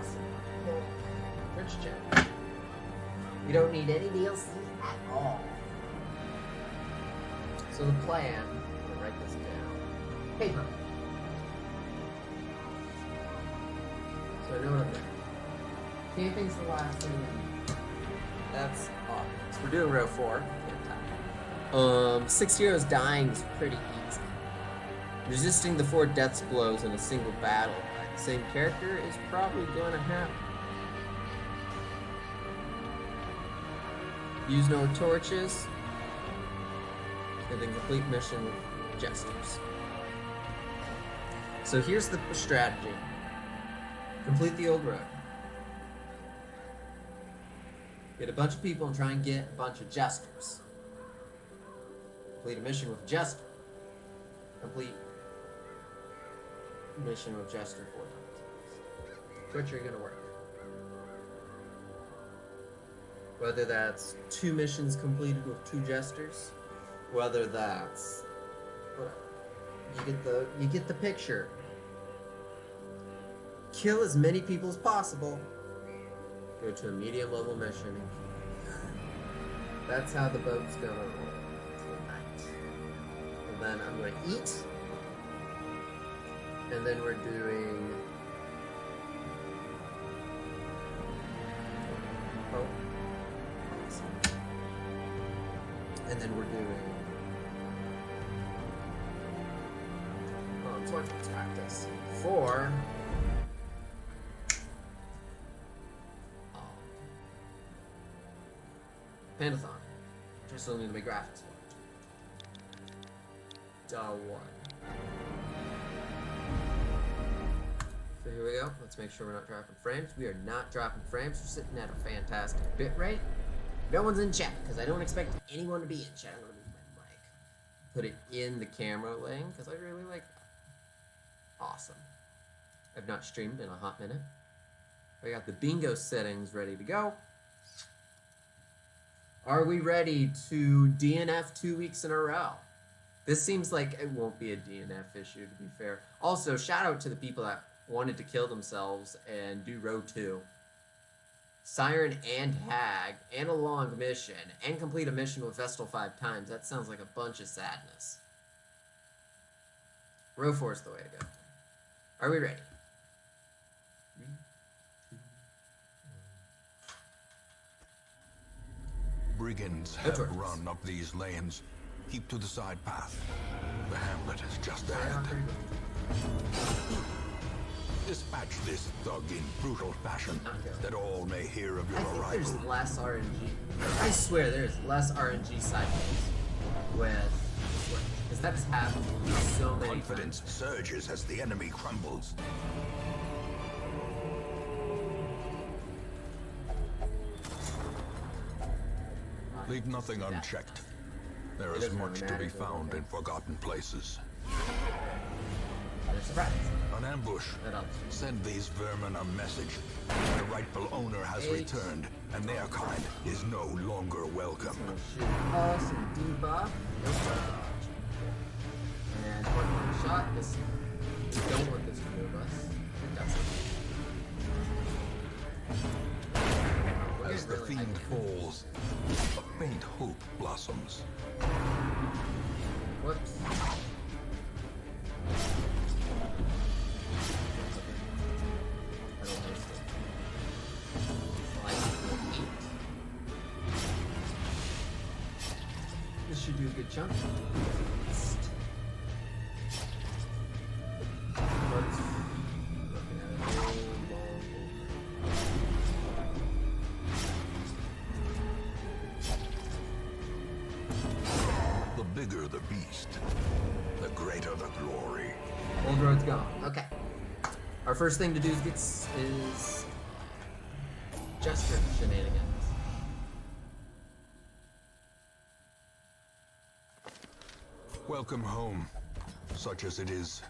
awesome. Rich check. We don't need any DLC at all. So the plan, I'm gonna write this down. Paper. So I know what I'm doing. Camping's the last thing. That's off. So we're doing row 4. 6 heroes dying is pretty easy. Resisting the 4 death blows in a single battle by the same character is probably going to happen. Use no torches, and then complete mission with jesters. So here's the strategy. Complete the old road. Get a bunch of people and try and get a bunch of jesters. Complete a mission with jester. Complete mission with jester 4 times. Which are you gonna work? Whether that's 2 missions completed with 2 jesters, whether that's whatever. You get the picture. Kill as many people as possible. Go to a medium level mission. That's how the boat's gonna roll tonight. And then I'm gonna eat. And then we're doing and then we're doing let's practice for Pandathon. Which I still need to make graphics for. One. So here we go. Let's make sure we're not dropping frames. We are not dropping frames. We're sitting at a fantastic bit rate. No one's in chat because I don't expect anyone to be in chat. I'm going to move my mic. Put it in the camera lane because I really like that. Awesome. I've not streamed in a hot minute. I got the bingo settings ready to go. Are we ready to DNF 2 weeks in a row? This seems like it won't be a DNF issue, to be fair. Also, shout out to the people that wanted to kill themselves and do row 2. Siren and Hag, and a long mission, and complete a mission with Vestal 5 times. That sounds like a bunch of sadness. Row 4 is the way to go. Are we ready? 3, 2, 1. Brigands have run up these lanes. Keep to the side path. The hamlet is just ahead. Dispatch this thug in brutal fashion, that all may hear of your arrival. There's less RNG. I swear there's less RNG cycles with Switch. Because that's happened so many Confidence times. surges as the enemy crumbles. Leave nothing unchecked. There is much to be found in forgotten places. An ambush. Send these vermin a message. The rightful owner has returned, and their kind is no longer welcome. Shoot us and debuff. And one shot. This we don't want this to move us. It doesn't. As the fiend falls, a faint hope blossoms. Whoops. This should do a good chunk. The bigger the beast, the greater the glory. Old road's gone. Okay. Our first thing to do is Jester shenanigans. Welcome home, such as it is.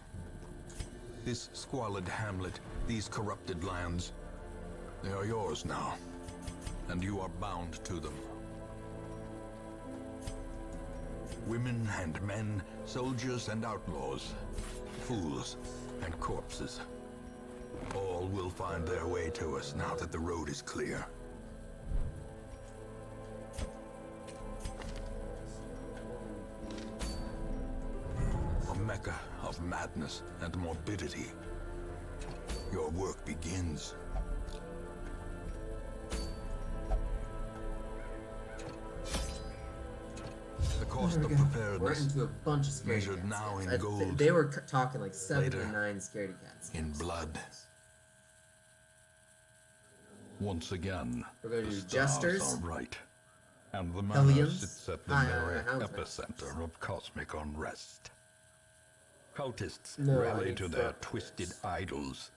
This squalid hamlet, these corrupted lands, they are yours now, and you are bound to them. Women and men, soldiers and outlaws, fools and corpses. All will find their way to us now that the road is clear. A mecca of madness and morbidity. Your work begins. The cost of We're preparedness into a bunch of scaredy measured cats. now in Yeah, gold. They were talking like 7 Later, to 9 scaredy cats. in blood. Once again, We're going to the do stars jesters. are right, and the manor Hellions. sits at the Ah, very houndsmen. epicenter of cosmic unrest. Cultists No, I rally need to their front. twisted idols,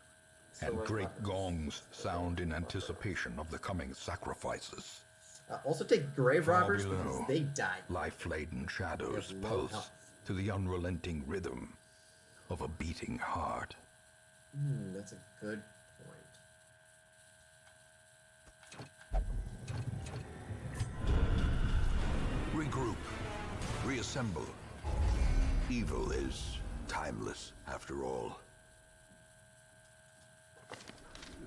So and like great buttons. gongs sound in anticipation of the coming sacrifices. Also take grave Far robbers below, because they died. life-laden shadows They have low pulse health. to the unrelenting rhythm of a beating heart. That's a good point. Regroup. Reassemble. Evil is timeless, after all.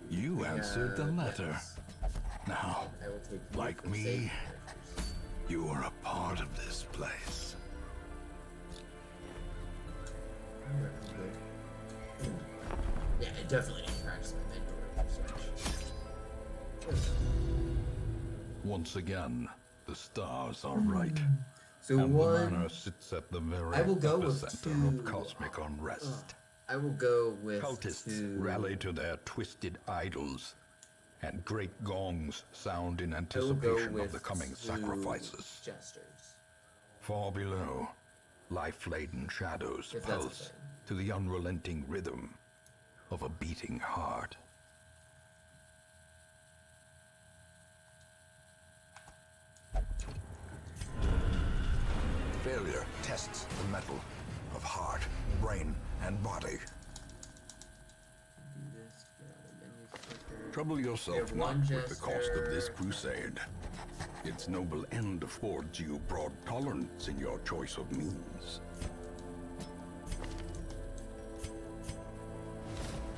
You answered the letter. Yes. Now, I will take you like for me, safe measures. you are a part of this place. Yeah, I definitely need to practice my mentor switch. Once again, the stars are right. So And the one, manor sits at the very I will go with epicenter of 2. cosmic unrest. I will go with Cultists 2. rally to their twisted idols, and great gongs sound in I will go anticipation with of the coming 2 sacrifices. Jesters. Far below, life-laden shadows If that's a pulse thing. to the unrelenting rhythm of a beating heart. Failure tests the metal of heart, brain, and body. Do this, get out of menu quicker. Trouble We yourself have not one with the cost of this jester. crusade. Its noble end affords you broad tolerance in your choice of means.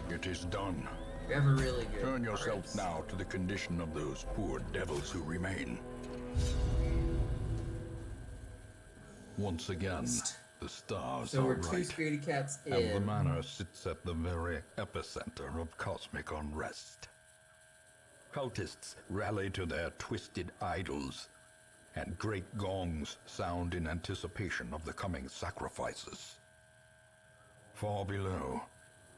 It is done. We have a really good Turn yourself cards. now to the condition of those poor devils who remain. Once again, the stars So are we're 2 right, scaredy cats in. and the manor sits at the very epicenter of cosmic unrest. Cultists rally to their twisted idols, and great gongs sound in anticipation of the coming sacrifices. Far below,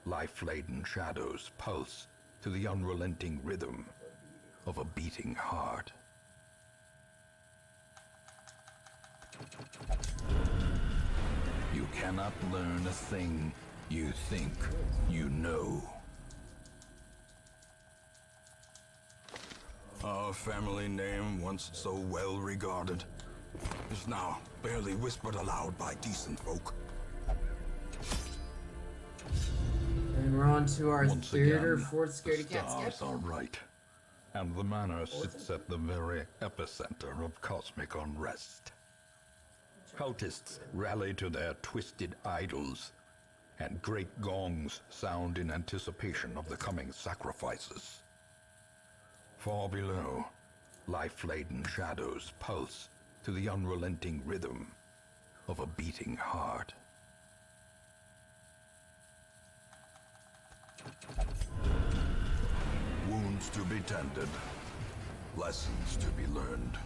life-laden shadows pulse to the unrelenting rhythm of a beating heart. You cannot learn a thing you think you know. Our family name, once so well regarded, is now barely whispered aloud by decent folk. And we're on to our Once 3rd or again, 4th the scaredy cat stars skip. are right, and the manor sits at the very epicenter of cosmic unrest. Cultists rally to their twisted idols, and great gongs sound in anticipation of the coming sacrifices. Far below, life-laden shadows pulse to the unrelenting rhythm of a beating heart. Wounds to be tended, lessons to be learned.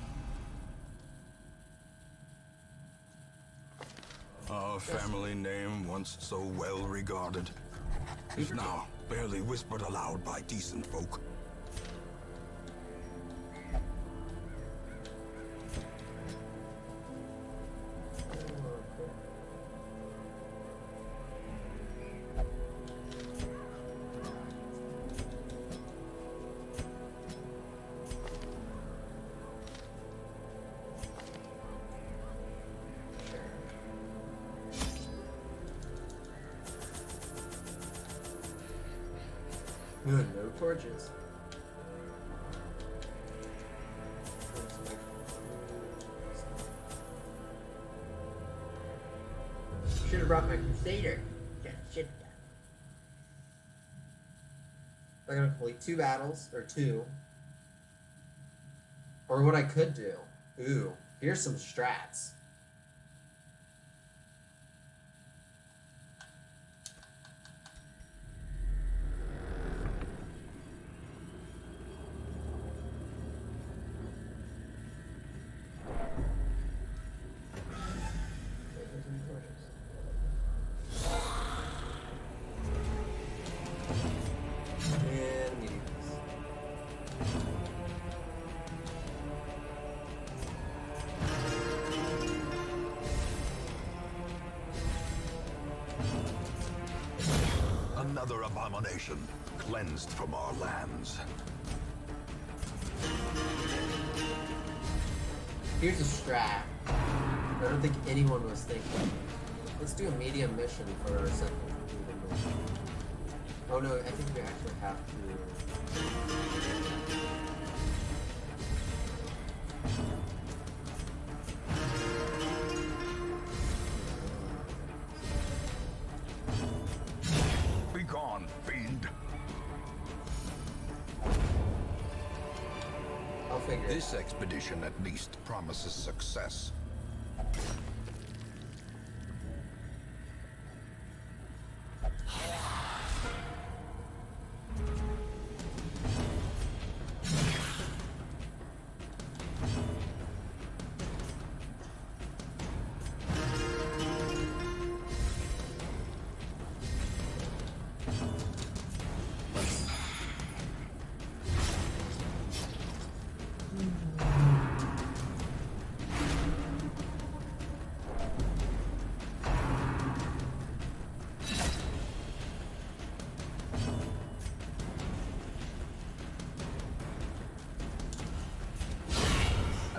Our family name, once so well regarded, is now barely whispered aloud by decent folk. No torches. Should have brought my crusader. Should have done. I'm gonna complete 2 battles, or 2. Or what I could do. Ooh, here's some strats. Another abomination cleansed from our lands. Here's a strat. I don't think anyone was thinking. Let's do a medium mission for our second. Oh no, I think we actually have to. Begone, fiend. I'll figure it This out. expedition at least promises success.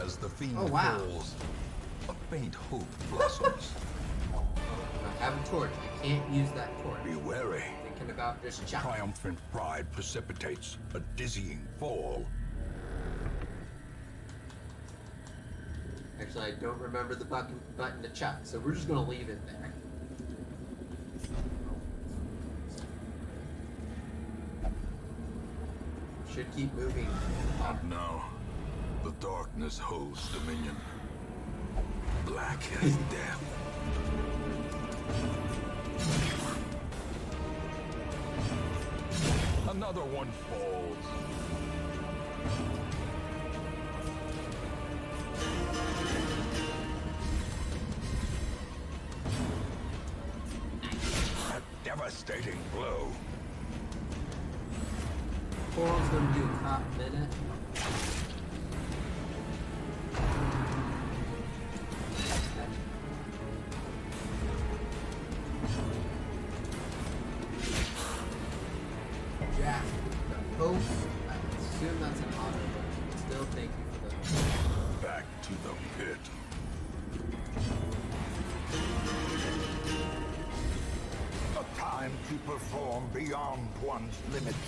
As the fiend Oh, wow. falls, a faint hope blossoms. I have a torch. I can't use that torch. Be wary. Thinking about this jump. Triumphant pride precipitates a dizzying fall. Actually, I don't remember the button to chuck, so we're just gonna leave it there. Should keep moving. And now, the darkness holds dominion. Black as death. Another one falls. A devastating blow. Coral's gonna do a top minute. Jack, the post. I assume that's an auto, but still thank you for the. Back to the pit. A time to perform beyond one's limits.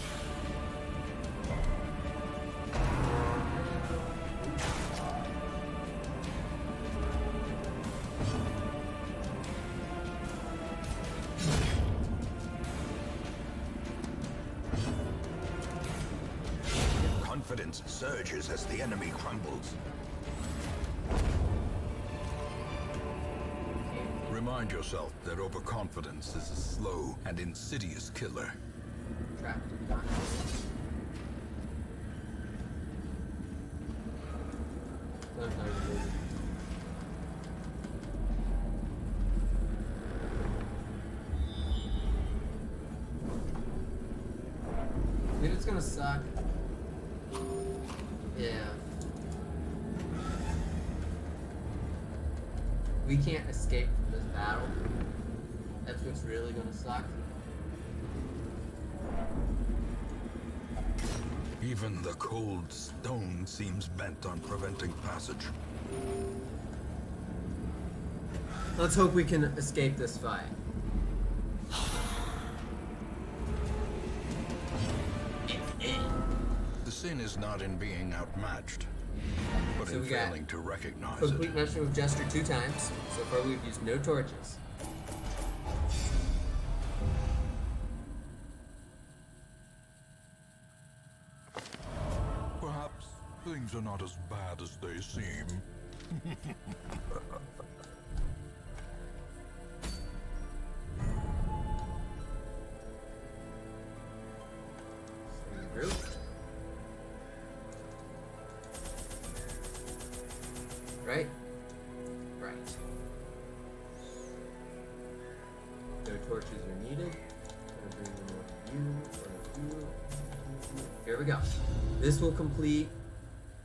Confidence surges as the enemy crumbles. Remind yourself that overconfidence is a slow and insidious killer. Trapped in darkness. Dude, it's gonna suck. Yeah. We can't escape from this battle. That's what's really gonna suck. Even the cold stone seems bent on preventing passage. Let's hope we can escape this fight. The sin is not in being outmatched, but So in we got failing to recognize Complete it. mission with Jester 2 times. So far we've used no torches. Things are not as bad as they seem. Through. Right? Right. No torches are needed. Gonna bring them over to you. Here we go. This will complete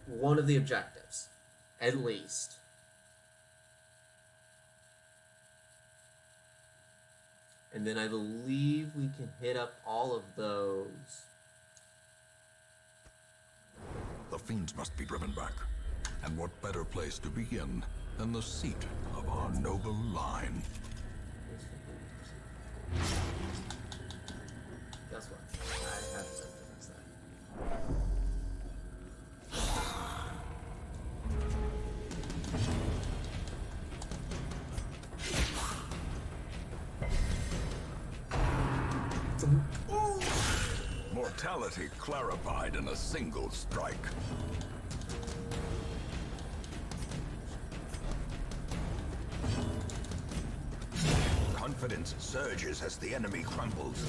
one of the objectives, at least. And then I believe we can hit up all of those. The fiends must be driven back. And what better place to begin than the seat of our noble line? Guess what? I have something to say. Mortality clarified in a single strike. Confidence surges as the enemy crumbles.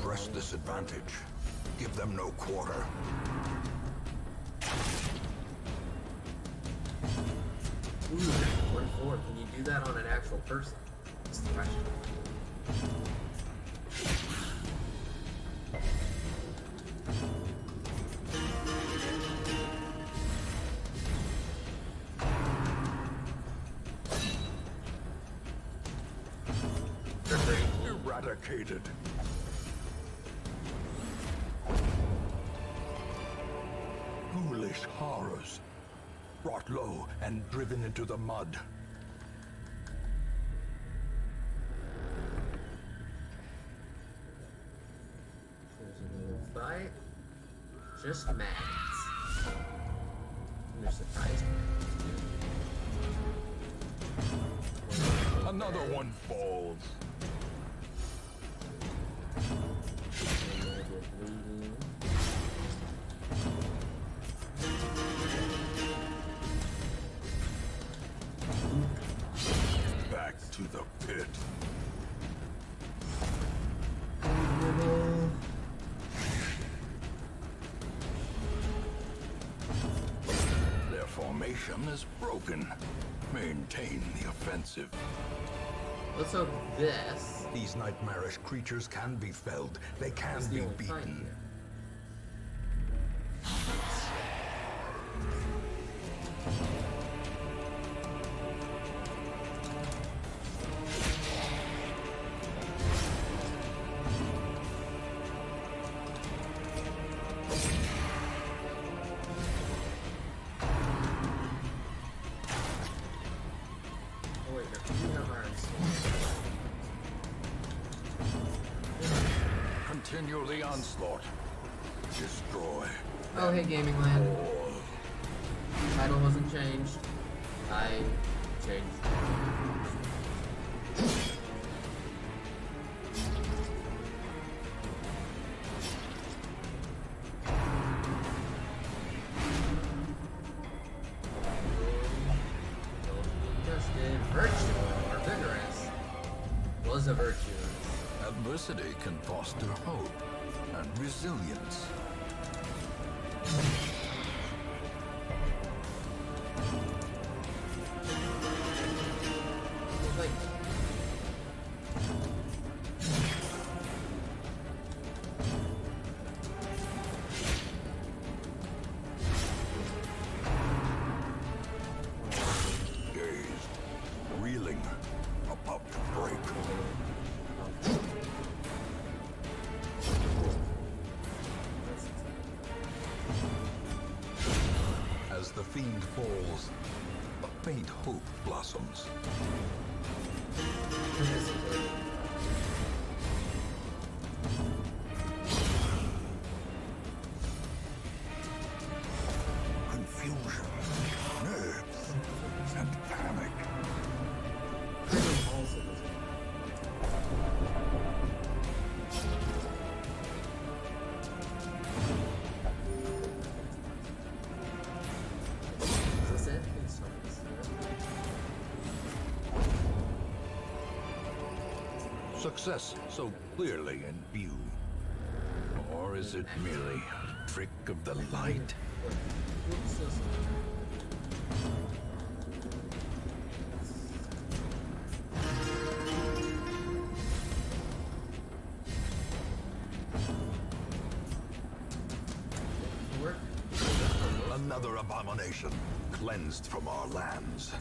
Press this advantage. Give them no quarter. Ooh, 44. Can you do that on an actual person? That's the question. Eradicated. Ghoulish horrors. Brought low and driven into the mud. There's another fight. Just maggots. And they're surprised. Another one falls. Back to the pit. Their formation is broken. Maintain the offensive. Let's hope this These nightmarish creatures can be felled. They can is be the only fight beaten. here. Oh wait, no, you have irons. Continue the onslaught. Destroy. Oh hey, Gaming Land. all. Title wasn't changed. I changed. Justin, virtue or vigorous was a virtue. Adversity can foster hope and resilience. It's like Dazed, reeling, about to break. As the fiend falls, a faint hope blossoms. Is this it? Please tell me this is it. Success so clearly in view. Or is it merely a trick of the light? Oops, so sorry. Work. Another abomination cleansed from our lands.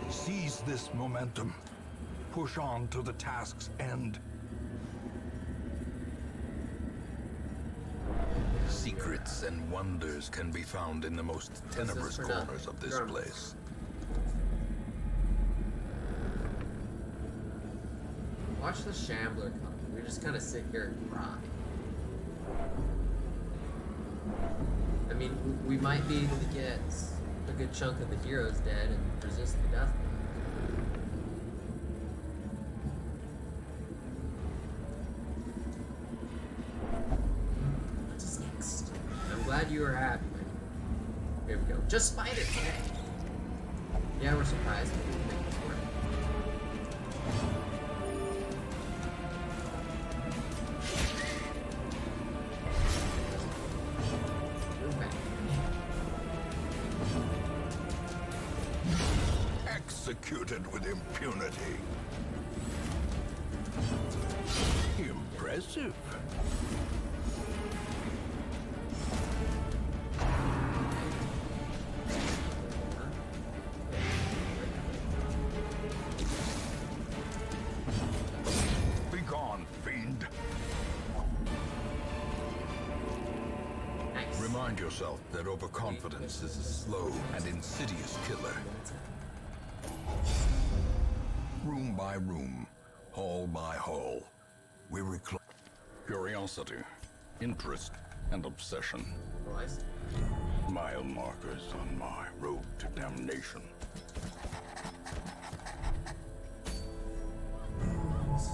Seize this momentum. Push on to the task's end. Secrets and wonders can be found in the most tenebrous for nothing. corners of this Germans. place. Watch the Shambler come. We just kind of sit here and cry. I mean, we might be able to get a good chunk of the heroes dead and resist the death. What is next? I'm glad you were happy. Here we go. Just fight it, okay? Yeah, we're surprised. We didn't make this work. Move back. Executed with impunity. Impressive. Begone, fiend. Nice. Remind yourself that overconfidence is a slow and insidious killer. Room by room, hall by hall, we reclaim curiosity, interest, and obsession. Oh, I see. Mile markers on my road to damnation.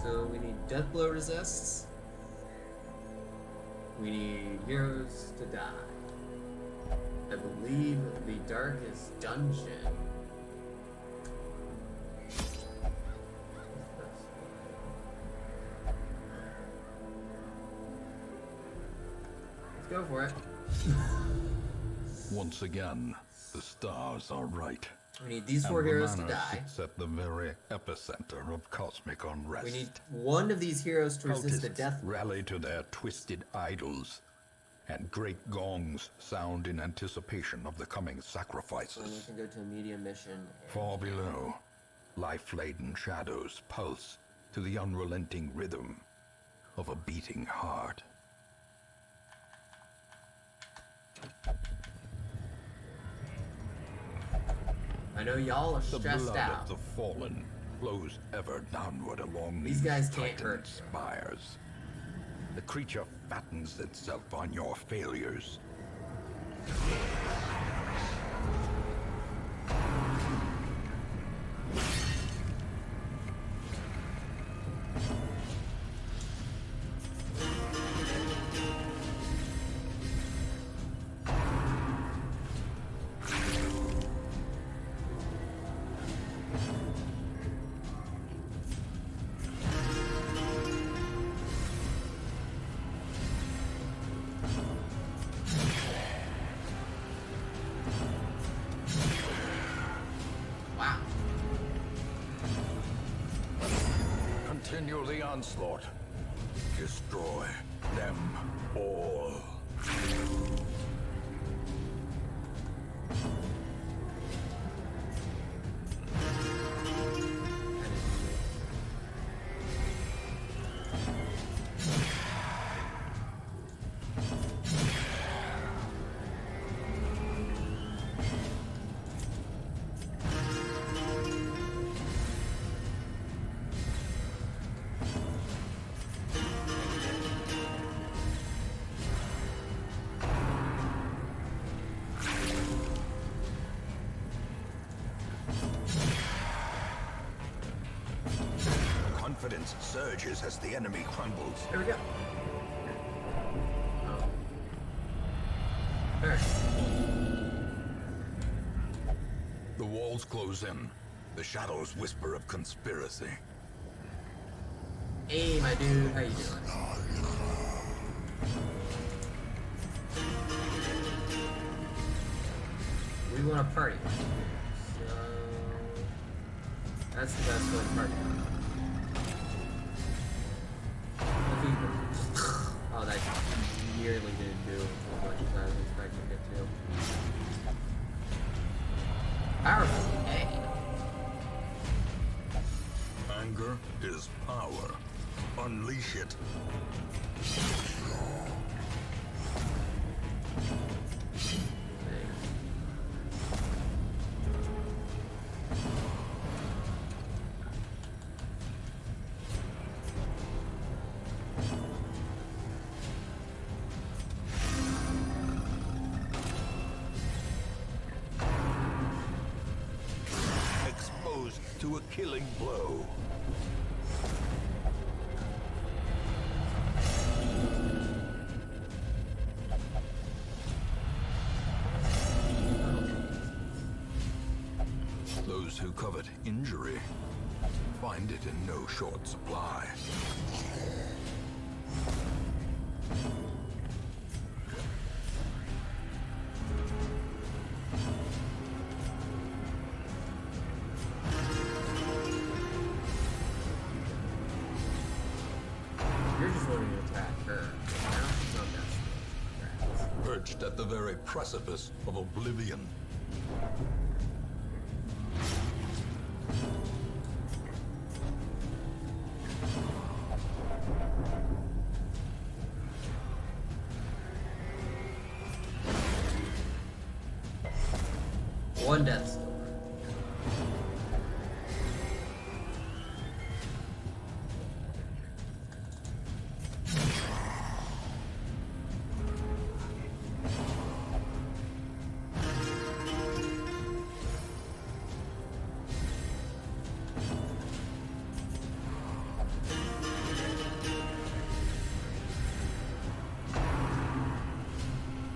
So we need Deathblow resists. We need heroes to die. I believe the darkest dungeon. Let's go for it. Once again, the stars are right. We need these And four the heroes to manor die. sits at the very epicenter of cosmic unrest. We need one of these heroes to resist the Cultists death. rally to their twisted idols, and great gongs sound in anticipation of the coming And we sacrifices. can go to a medium mission. Far below, life-laden shadows pulse to the unrelenting rhythm of a beating heart. I know y'all are The stressed blood out. of the fallen flows ever downward along These guys can't titan hurt you. spires. The creature fattens itself on your failures. Wow. Continue the onslaught. Destroy them all. emerges as the enemy crumbles. There we go. Oh. Alright. The walls close in. The shadows whisper of conspiracy. Hey, my dude, how you doing? We want to party. So that's the best way to party. Oh, that nearly didn't do as much as I was expecting it to. Powerful. Hey. Anger is power. Unleash it. Exposed to a killing blow. Those who covet injury find it in no short supply. You're just wanting to attack her. Now she's not that. Perched at the very precipice of oblivion. One death score.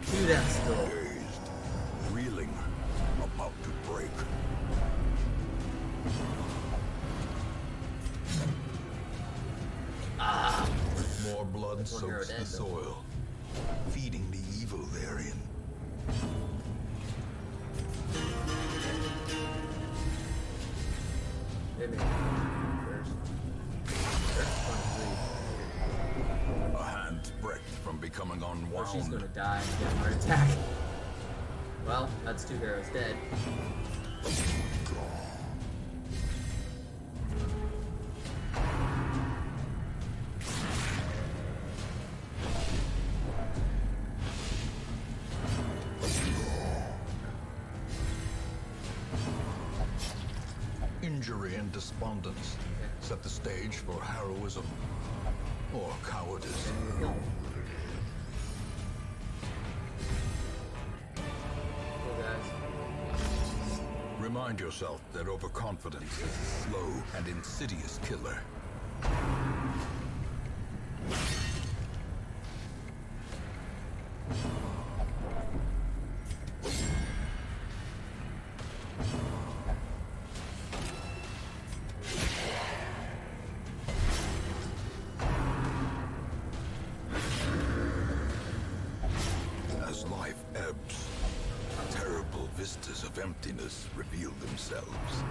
Two death score. Dazed, reeling, about to break. More blood That's one hero soaks dead, the though. soil, feeding the evil therein. Maybe. First. First 23. A hand breadth from becoming Or unwound. she's gonna die and get a heart attack. Well, that's two heroes dead. Injury and despondence set the stage for heroism or cowardice. Cool guys. Remind yourself that overconfidence is a slow and insidious killer. As life ebbs, terrible vistas of emptiness reveal themselves.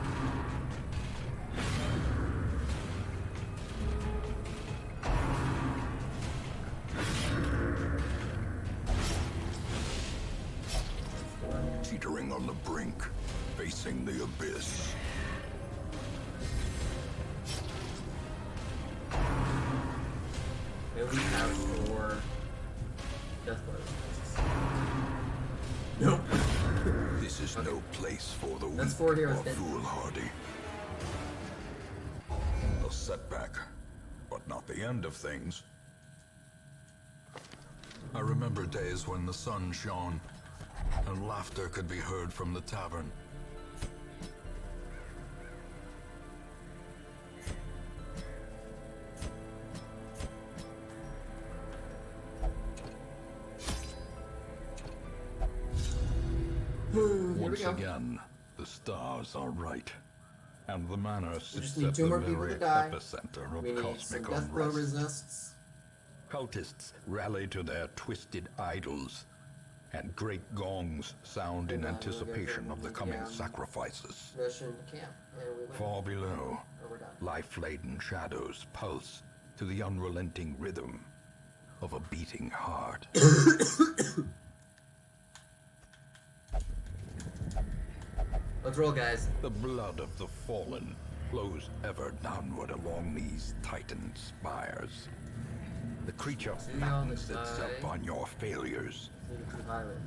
Teetering on the brink, facing the abyss. Maybe we have 4 death blows. Nope. This is no place for the That's weak 4 heroes or dead. foolhardy. A setback, but not the end of things. I remember days when the sun shone and laughter could be heard from the tavern. Once go. again, the stars are right. And the manor We just sits need at 2 the more people very to die. epicenter We of need some cosmic death blow unrest. resists. Cultists rally to their twisted idols, and great gongs sound in Hold on, anticipation of the coming yeah. sacrifices. Mission to camp. And we win. Far below, Oh, we're done. life-laden shadows pulse to the unrelenting rhythm of a beating heart. Let's roll, guys. The blood of the fallen flows ever downward along these titan spires. The creature See all fattens the itself die. on your failures. Needed to pilot.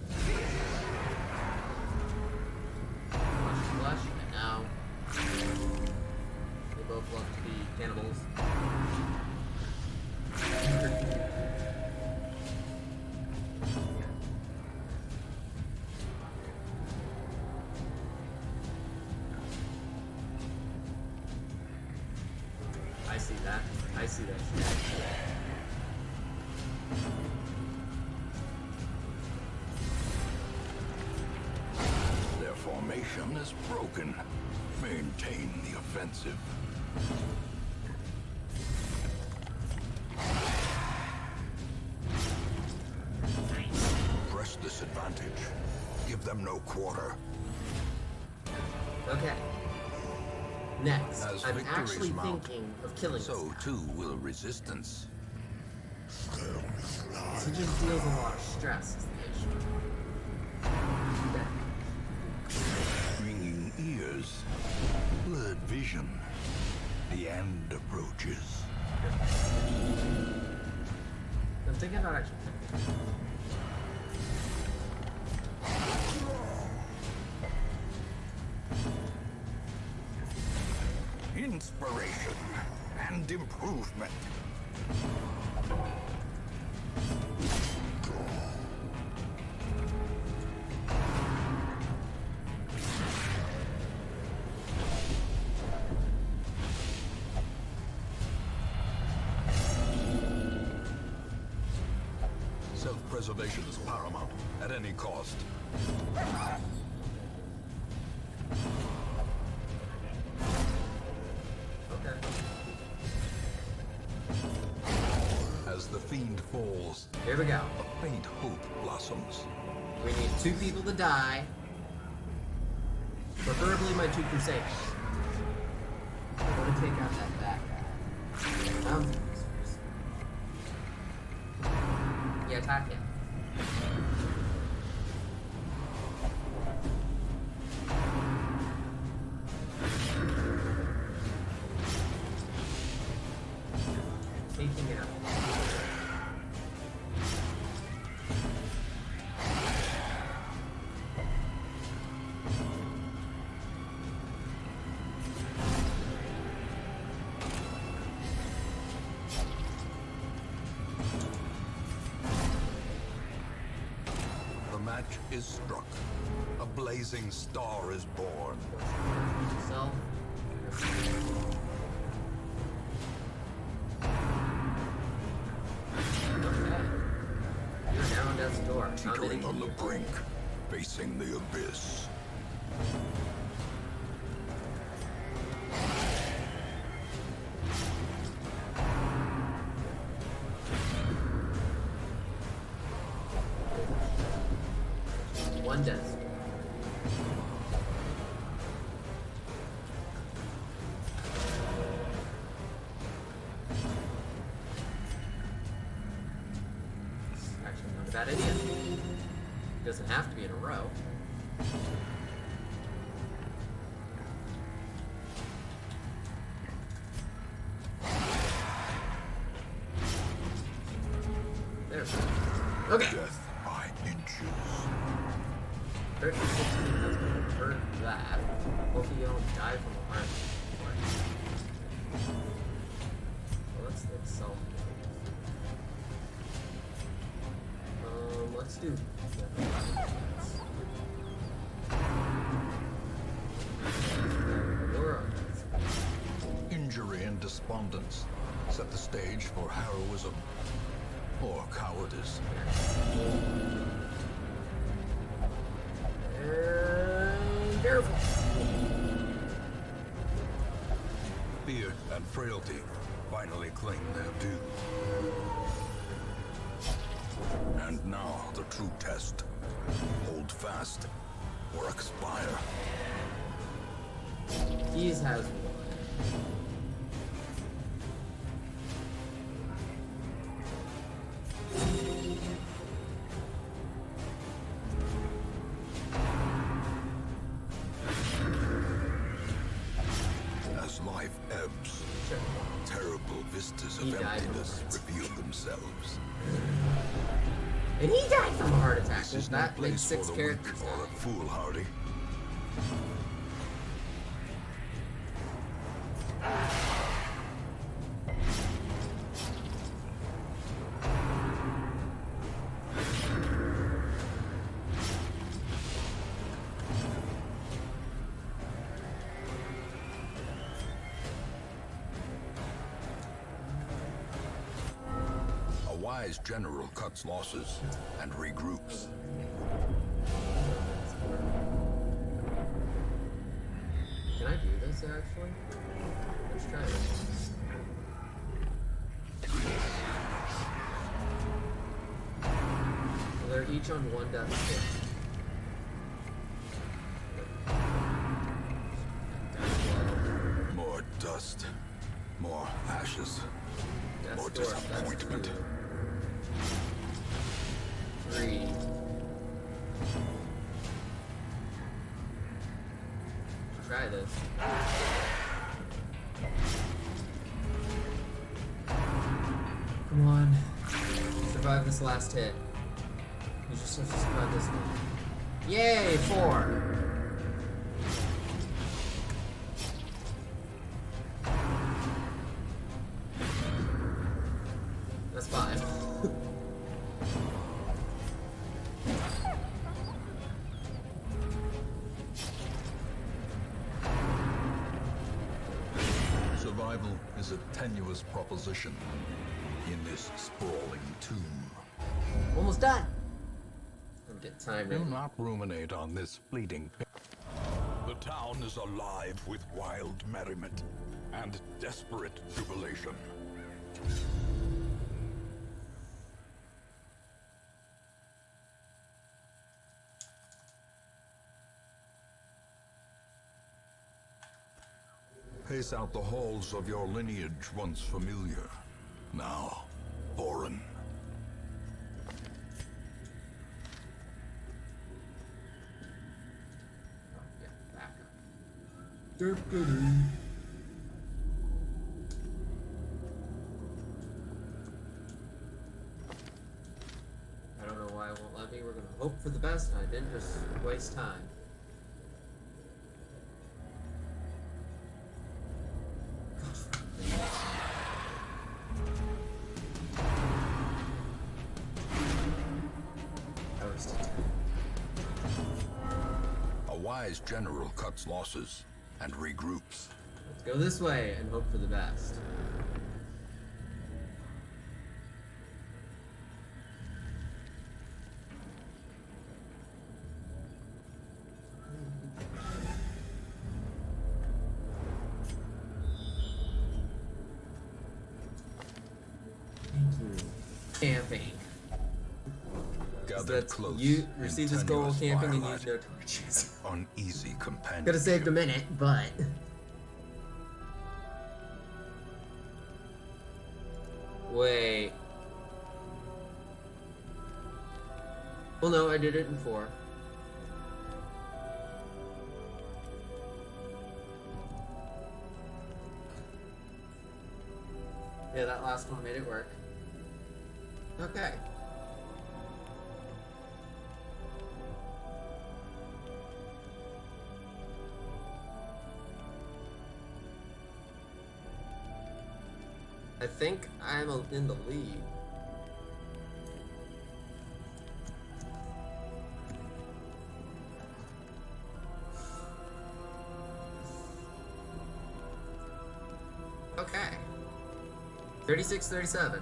Flush, and now they both look to be cannibals. I see that. I see that shit. Their formation is broken. Maintain the offensive. Press this advantage. Give them no quarter. Okay. Next, As I'm victories actually mount, thinking of killing So this too will resistance. guy. He just deals a lot of stress is the issue. Ringing ears. Blurred vision. The end approaches. I'm thinking about actually killing him. Inspiration and improvement. Self-preservation is paramount at any cost. Okay. As the fiend falls, Here we go. a faint hope blossoms. We need 2 people to die. Preferably my 2 crusaders. I want to take out that bad guy. Yeah, attack him. Taking it out. The match is struck. A blazing star is born. So, okay. You're down death's door. I'm Teetering gonna on the keep you. brink, facing the abyss. One death. Actually, not a bad idea. It doesn't have to be in a row. There's one. Okay. Death by inches. 13, 16, that's gonna hurt that. Hopefully you don't die from a heart. Well, let's solve this. Let's do. Aurora. Injury and despondence set the stage for heroism or cowardice. And Fear and frailty finally claim their due. And now the true test. Hold fast or expire. He's has one. As life ebbs, Sure. terrible vistas He of died emptiness from it. reveal themselves. And he died from a heart attack. This is That no makes place 6 for the weak characters or die. the foolhardy. A wise general cuts losses and regroups. Can I do this actually? Let's try this. Well, they're each on 1 death hit. More dust, more ashes, Death more Dwarf, that's disappointment. 2. 3. Try this. Come on. Survive this last hit. You just have to survive this one. Yay! 4! That's 5. Survival is a tenuous proposition in this sprawling tomb. Almost done! I'm getting time Do right. not ruminate on this fleeting. The town is alive with wild merriment and desperate jubilation. Pace out the halls of your lineage once familiar, now foreign. Yeah, back up. I don't know why it won't let me. We're gonna hope for the best. I didn't just waste time. I wasted time. A wise general cuts losses and regroups. Let's go this way and hope for the best. Thank you. Camping. Gathered That's close you in receive this goal tenuous camping and firelight. use no torches. Uneasy companion. Could have saved a minute, but wait. Well, no, I did it in 4. Yeah, that last one made it work. Okay. I think I'm in the lead. Okay. 36-37.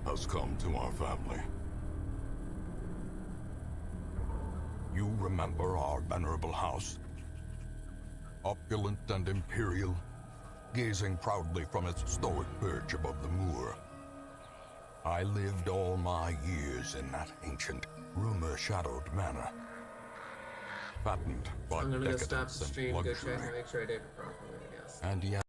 has come to our family. You remember our venerable house? Opulent and imperial, gazing proudly from its stoic perch above the moor. I lived all my years in that ancient, rumor-shadowed manor. Fattened by I'm gonna go stop decadence the and stream, go check luxury. and make sure I did it properly, I guess. And yet,